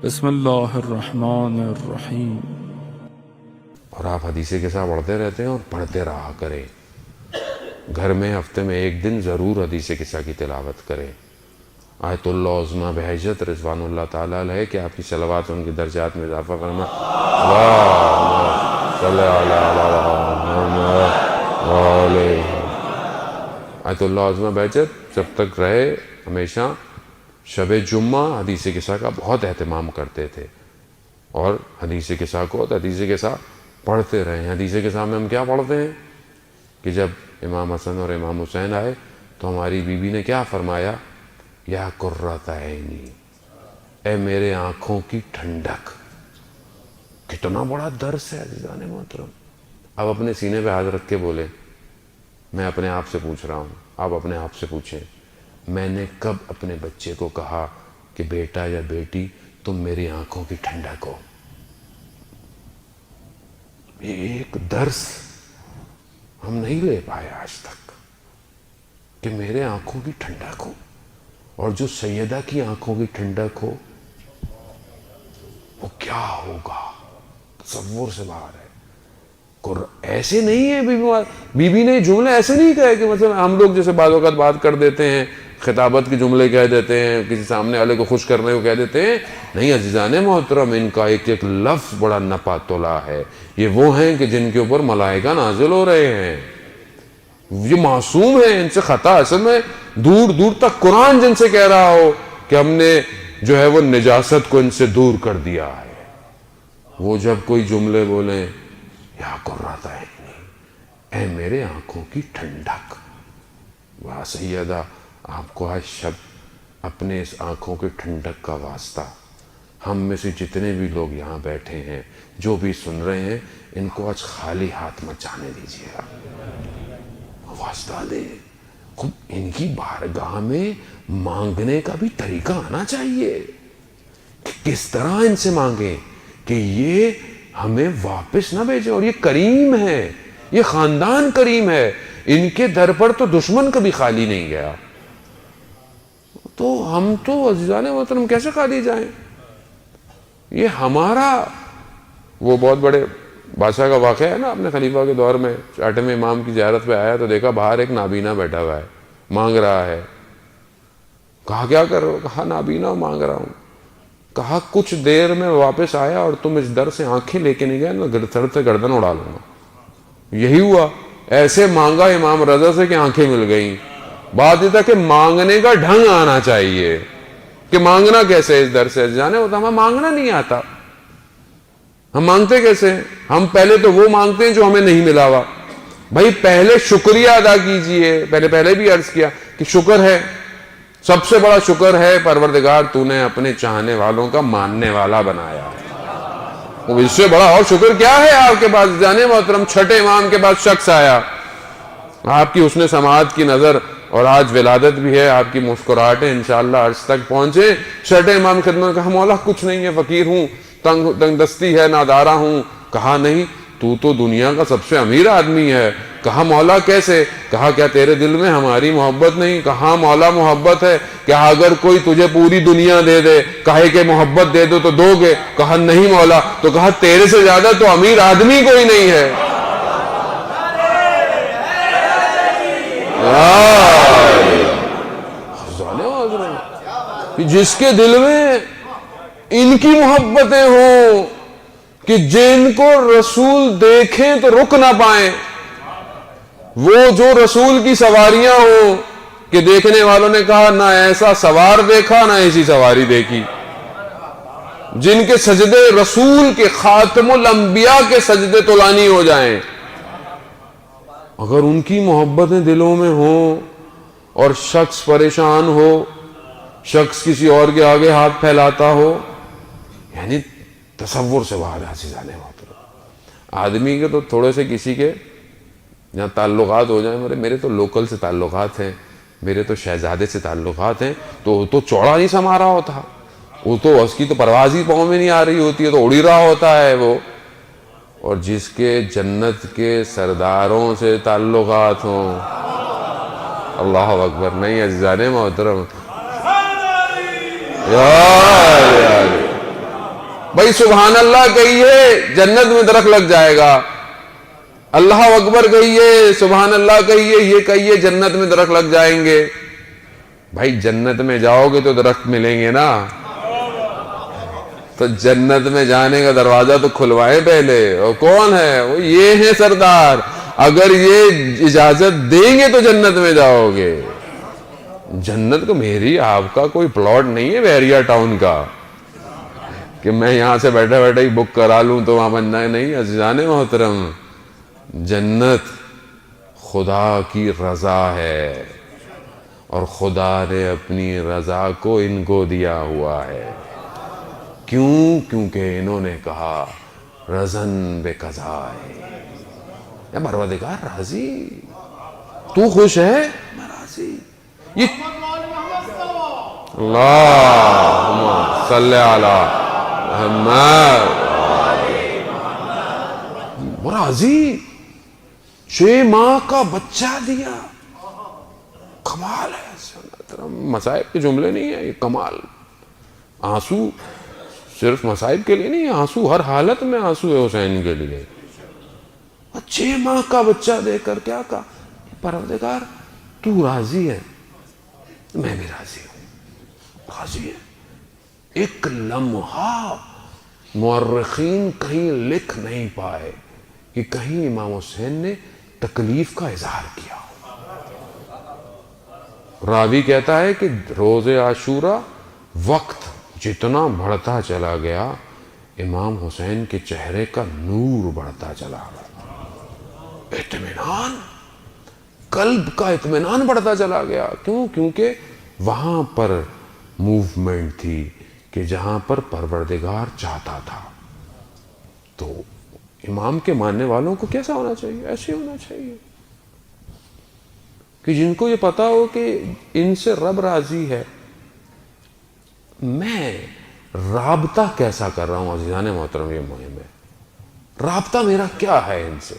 بسم اللہ الرحمن الرحیم۔ اور آپ حدیثیں کے ساتھ پڑھتے رہتے ہیں اور پڑھتے رہا کریں۔ گھر میں ہفتے میں ایک دن ضرور حدیث قصہ کی تلاوت کریں۔ آیت اللہ عظمیٰ بہجت رضوان اللہ تعالیٰ علیہ کہ آپ کی صلوات ان کے درجات میں اضافہ کرنا۔ اللہم صلی علیہ آیت اللہ عظمیٰ بہجت جب تک رہے ہمیشہ شب جمعہ حدیث قصہ کا بہت اہتمام کرتے تھے، اور حدیث قصہ کو حدیث قصہ پڑھتے رہے ہیں۔ حدیث قصہ میں ہم کیا پڑھتے ہیں کہ جب امام حسن اور امام حسین آئے تو ہماری بیوی نے کیا فرمایا؟ یا قرۃ عینی، اے میرے آنکھوں کی ٹھنڈک۔ کتنا بڑا درس ہے عزیزان محترم۔ اب اپنے سینے پہ ہاتھ رکھ کے بولیں، میں اپنے آپ سے پوچھ رہا ہوں، آپ اپنے آپ سے پوچھیں، میں نے کب اپنے بچے کو کہا کہ بیٹا یا بیٹی تم میری آنکھوں کی ٹھنڈک ہو؟ یہ ایک درس ہم نہیں لے پائے آج تک کہ میرے آنکھوں کی ٹھنڈک ہو، اور جو سیدہ کی آنکھوں کی ٹھنڈک ہو وہ کیا ہوگا، تصور سے باہر ہے۔ ایسے نہیں ہے بی بی نے جملے ایسے نہیں کہے کہ مثلا ہم لوگ جیسے بعض اوقات بات کر دیتے ہیں، خطابت کے جملے کہہ دیتے ہیں، کسی سامنے والے کو خوش کرنے کو کہہ دیتے ہیں۔ نہیں عزیزان محترم، ان کا ایک ایک لفظ بڑا نپا تلا ہے۔ یہ وہ ہیں کہ جن کے اوپر ملائکہ نازل ہو رہے ہیں، یہ معصوم ہیں، ان سے خطا اصل میں دور دور تک قرآن جن سے کہہ رہا ہو کہ ہم نے جو ہے وہ نجاست کو ان سے دور کر دیا ہے، وہ جب کوئی جملے بولیں یا قرۃ عینی، اے میرے آنکھوں کی ٹھنڈک، واہ سیدہ، آپ کو آج شب اپنے اس آنکھوں کی ٹھنڈک کا واسطہ، ہم میں سے جتنے بھی لوگ یہاں بیٹھے ہیں، جو بھی سن رہے ہیں، ان کو آج خالی ہاتھ مت جانے دیجیے گا، واسطہ دیں۔ ان کی بارگاہ میں مانگنے کا بھی طریقہ آنا چاہیے کہ کس طرح ان سے مانگیں کہ یہ ہمیں واپس نہ بھیجیں۔ اور یہ کریم ہے، یہ خاندان کریم ہے، ان کے در پر تو دشمن کبھی خالی نہیں گیا، تو ہم تو عزیزان محترم کیسے خالی جائیں؟ یہ ہمارا وہ بہت بڑے بادشاہ کا واقعہ ہے نا، اپنے خلیفہ کے دور میں 8ویں امام کی زیارت پہ آیا تو دیکھا باہر ایک نابینا بیٹھا ہوا ہے، مانگ رہا ہے۔ کہا کیا کر رہے ہو؟ کہا نابینا مانگ رہا ہوں۔ کہا کچھ دیر میں واپس آیا اور تم اس در سے آنکھیں لے کے نہیں گئے نا، سر سے گردن اڑا لوں گا۔ یہی ہوا، ایسے مانگا امام رضا سے کہ آنکھیں مل گئیں۔ بات یہ تھا کہ مانگنے کا ڈھنگ آنا چاہیے کہ مانگنا کیسے اس در سے، جانے ہوتا ہمیں مانگنا نہیں آتا۔ ہم مانگتے کیسے ہیں؟ ہم پہلے تو وہ مانگتے ہیں جو ہمیں نہیں ملا ہوا۔ بھائی پہلے شکریہ ادا کیجئے، پہلے بھی عرض کیا کہ شکر ہے، سب سے بڑا شکر ہے پروردگار تو نے اپنے چاہنے والوں کا ماننے والا بنایا۔ اس سے بڑا اور شکر کیا ہے آپ کے پاس؟ جانے محترم 6 امام کے بعد شخص آیا، آپ کی حسن سماعت کی نظر، اور آج ولادت بھی ہے، آپ کی مسکراہٹیں انشاءاللہ عرش تک پہنچے۔ 6 امام خدمت میں کہا مولا کچھ نہیں ہے، فقیر ہوں، تنگ دستی ہے، نادارہ ہوں۔ کہا نہیں، تو دنیا کا سب سے امیر آدمی ہے۔ کہا مولا کیسے؟ کہا کیا تیرے دل میں ہماری محبت نہیں؟ کہا مولا محبت ہے۔ کہا اگر کوئی تجھے پوری دنیا دے دے، کہے کہ محبت دے دو تو دو گے؟ کہا نہیں مولا۔ تو کہا تیرے سے زیادہ تو امیر آدمی کوئی نہیں ہے۔ جس کے دل میں ان کی محبتیں ہوں کہ جن کو رسول دیکھیں تو رک نہ پائیں، وہ جو رسول کی سواریاں ہوں کہ دیکھنے والوں نے کہا نہ ایسا سوار دیکھا نہ ایسی سواری دیکھی، جن کے سجدے رسول کے خاتم الانبیاء کے سجدے طولانی ہو جائیں، اگر ان کی محبتیں دلوں میں ہوں اور شخص پریشان ہو، شخص کسی اور کے آگے ہاتھ پھیلاتا ہو، یعنی تصور سے باہر عزیزان محترم۔ آدمی کے تو تھوڑے سے کسی کے جہاں تعلقات ہو جائیں، میرے تو لوکل سے تعلقات ہیں، میرے تو شہزادے سے تعلقات ہیں، تو چوڑا نہیں سما رہا ہوتا، وہ تو اس کی تو پرواز ہی پاؤں میں نہیں آ رہی ہوتی ہے، تو اڑی رہا ہوتا ہے وہ۔ اور جس کے جنت کے سرداروں سے تعلقات ہوں، اللہ اکبر، نہیں عزیزان محترم، بھائی سبحان اللہ کہیے جنت میں درخت لگ جائے گا، اللہ اکبر کہیے، سبحان اللہ کہیے، یہ کہیے جنت میں درخت لگ جائیں گے۔ بھائی جنت میں جاؤ گے تو درخت ملیں گے نا، تو جنت میں جانے کا دروازہ تو کھلوائے پہلے۔ اور کون ہے وہ؟ یہ ہیں سردار، اگر یہ اجازت دیں گے تو جنت میں جاؤ گے۔ جنت کو میری آپ کا کوئی پلاٹ نہیں ہے بحریہ ٹاؤن کا کہ میں یہاں سے بیٹھے بیٹھے ہی بک کرا لوں تو وہاں بننا نہیں۔ عزیزان محترم، جنت خدا کی رضا ہے، اور خدا نے اپنی رضا کو ان کو دیا ہوا ہے۔ کیوں؟ کیونکہ انہوں نے کہا رضن بے قضائے، یا پروردگار راضی، تو خوش ہے میں راضی۔ یہ اللہم صلی علی محمد، وہ راضی 6 ماہ کا بچہ دیا، کمال ہے۔ مصائب کے جملے نہیں ہیں یہ، کمال۔ آنسو صرف مصائب کے لیے نہیں، آنسو ہر حالت میں آنسو ہے حسین کے لیے۔ 6 ماہ کا بچہ دے کر کیا کہا؟ پروردگار تو راضی ہے، میں بھی راضی ہوں، راضی ہے۔ ایک لمحہ مورخین کہیں لکھ نہیں پائے کہ کہیں امام حسین نے تکلیف کا اظہار کیا ہو۔ راوی کہتا ہے کہ روز عاشورہ وقت جتنا بڑھتا چلا گیا، امام حسین کے چہرے کا نور بڑھتا چلا گیا، اطمینان، قلب کا اطمینان بڑھتا چلا گیا۔ کیوں؟ کیونکہ وہاں پر موومنٹ تھی کہ جہاں پر پروردگار چاہتا تھا۔ تو امام کے ماننے والوں کو کیسا ہونا چاہیے؟ ایسے ہونا چاہیے کہ جن کو یہ پتا ہو کہ ان سے رب راضی ہے۔ میں رابطہ کیسا کر رہا ہوں عزیزان محترم، یہ مہم ہے۔ رابطہ میرا کیا ہے ان سے؟